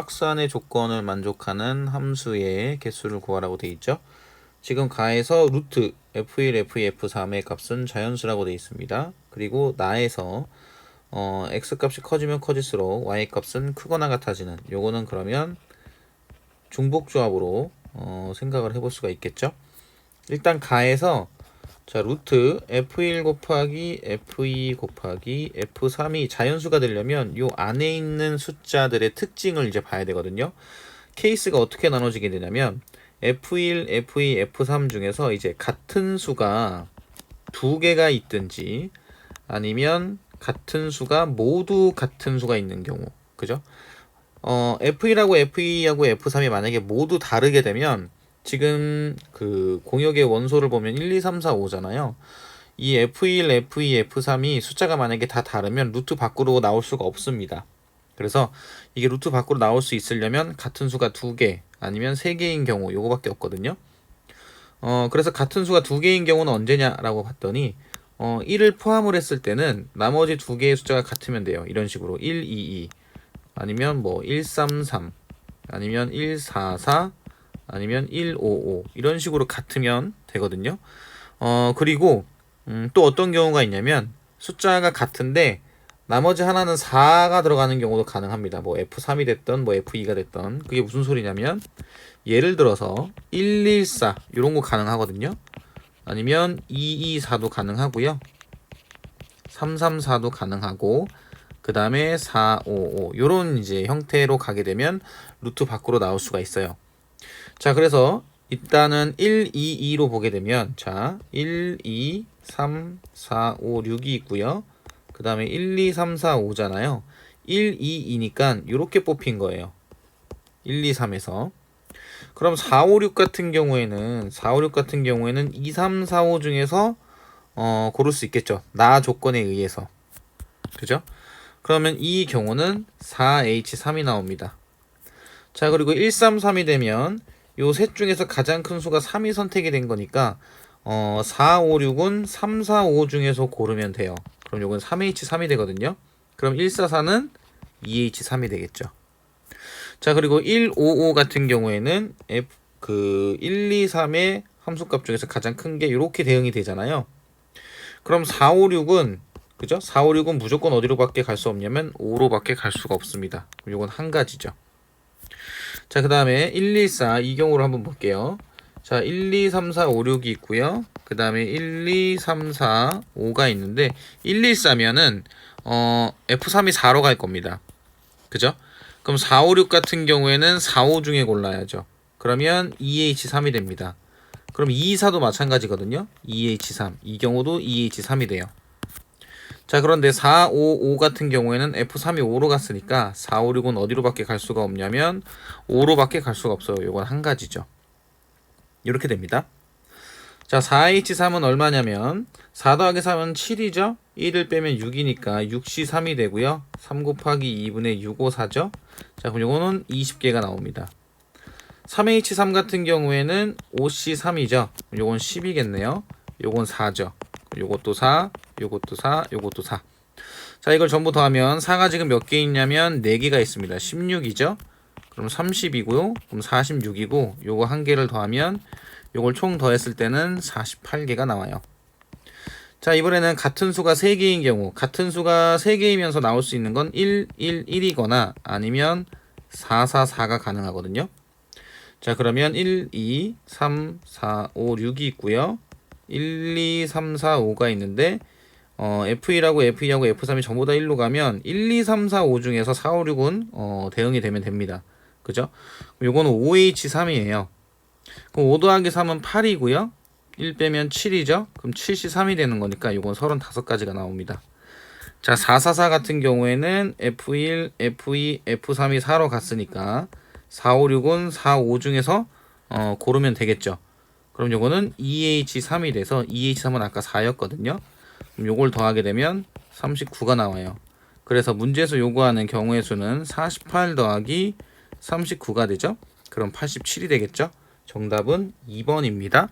확산의 조건을 만족하는 함수의 개수를 구하라고 되어 있죠. 지금 가에서 루트 f1, f2, f3의 값은 자연수라고 되어 있습니다. 그리고 나에서 x 값이 커지면 커질수록 y 값은 크거나 같아지는, 요거는 그러면 중복조합으로 생각을 해볼 수가 있겠죠. 일단 가에서 자 루트 f1 곱하기 f2 곱하기 f3이 자연수가 되려면 요 안에 있는 숫자들의 특징을 이제 봐야 되거든요. 케이스가 어떻게 나눠지게 되냐면 f1, f2, f3 중에서 이제 같은 수가 두 개가 있든지 아니면 같은 수가 모두 같은 수가 있는 경우, 그죠? f1하고 f2하고 f3이 만약에 모두 다르게 되면 지금 그 공역의 원소를 보면 1, 2, 3, 4, 5잖아요. 이 F1, F2, F3이 숫자가 만약에 다 다르면 루트 밖으로 나올 수가 없습니다. 그래서 이게 루트 밖으로 나올 수 있으려면 같은 수가 2개 아니면 3개인 경우 요거밖에 없거든요. 그래서 같은 수가 2개인 경우는 언제냐라고 봤더니 1을 포함을 했을 때는 나머지 2개의 숫자가 같으면 돼요. 이런 식으로 1, 2, 2 아니면 뭐 1, 3, 3 아니면 1, 4, 4 아니면 1, 5, 5 이런 식으로 같으면 되거든요. 그리고 또 어떤 경우가 있냐면 숫자가 같은데 나머지 하나는 4가 들어가는 경우도 가능합니다. 뭐 F3이 됐던 뭐 F2가 됐던, 그게 무슨 소리냐면 예를 들어서 114 이런 거 가능하거든요. 아니면 224도 가능하고요. 334도 가능하고 그 다음에 455 요런 이제 형태로 가게 되면 루트 밖으로 나올 수가 있어요. 자, 그래서 일단은 1, 2, 2로 보게 되면 자 1, 2, 3, 4, 5, 6이 있고요. 그 다음에 1, 2, 3, 4, 5잖아요. 1, 2, 2니까 이렇게 뽑힌 거예요. 1, 2, 3에서. 그럼 4, 5, 6 같은 경우에는 2, 3, 4, 5 중에서 고를 수 있겠죠. 나 조건에 의해서. 그죠? 그러면 이 경우는 4H3이 나옵니다. 자, 그리고 1, 3, 3이 되면 요 셋 중에서 가장 큰 수가 3이 선택이 된 거니까 4, 5, 6은 3, 4, 5 중에서 고르면 돼요. 그럼 요건 3H3이 되거든요. 그럼 1, 4, 4는 2H3이 되겠죠. 자, 그리고 1, 5, 5 같은 경우에는 1, 2, 3의 함수값 중에서 가장 큰 게 이렇게 대응이 되잖아요. 그럼 4, 5, 6은 그죠? 4, 5, 6은 무조건 어디로밖에 갈 수 없냐면 5로밖에 갈 수가 없습니다. 그럼 요건 한 가지죠. 자, 그 다음에 1, 2, 4 이 경우로 한번 볼게요. 자, 1, 2, 3, 4, 5, 6이 있고요. 그 다음에 1, 2, 3, 4, 5가 있는데 1, 2, 4면은 F3이 4로 갈 겁니다. 그죠? 그럼 4, 5, 6 같은 경우에는 4, 5 중에 골라야죠. 그러면 2H3이 됩니다. 그럼 2, 4도 마찬가지거든요. 2H3 이 경우도 2H3이 돼요. 자, 그런데 4, 5, 5 같은 경우에는 F3이 5로 갔으니까 4, 5, 6은 어디로밖에 갈 수가 없냐면 5로밖에 갈 수가 없어요. 이건 한 가지죠. 이렇게 됩니다. 자, 4H3은 얼마냐면 4 더하기 3은 7이죠. 1을 빼면 6이니까 6C3이 되고요. 3 곱하기 2분의 6, 5, 4죠. 자, 그럼 요거는 20개가 나옵니다. 3H3 같은 경우에는 5C3이죠. 요건 10이겠네요. 요건 4죠. 요것도 4, 요것도 4, 요것도 4. 자, 이걸 전부 더하면 4가 지금 몇 개 있냐면 4개가 있습니다. 16이죠. 그럼 30이고요. 그럼 46이고 요거 한 개를 더하면 요걸 총 더했을 때는 48개가 나와요. 자, 이번에는 같은 수가 3개인 경우, 같은 수가 3개이면서 나올 수 있는 건 1, 1, 1이거나 아니면 4, 4, 4가 가능하거든요. 자, 그러면 1, 2, 3, 4, 5, 6이 있고요. 1, 2, 3, 4, 5가 있는데 F1하고 F2하고 F3이 전부 다 1로 가면 1, 2, 3, 4, 5 중에서 4, 5, 6은 대응이 되면 됩니다. 그죠? 요거는 5H3이에요. 그럼 5 더하기 3은 8이고요. 1 빼면 7이죠. 그럼 7C3이 되는 거니까 요건 35가지가 나옵니다. 자, 444 같은 경우에는 F1, F2, F3이 4로 갔으니까 4, 5, 6은 4, 5 중에서 고르면 되겠죠. 그럼 요거는 2H3이 돼서 2H3은 아까 4였거든요. 그럼 요걸 더하게 되면 39가 나와요. 그래서 문제에서 요구하는 경우의 수는 48 더하기 39가 되죠. 그럼 87이 되겠죠. 정답은 2번입니다.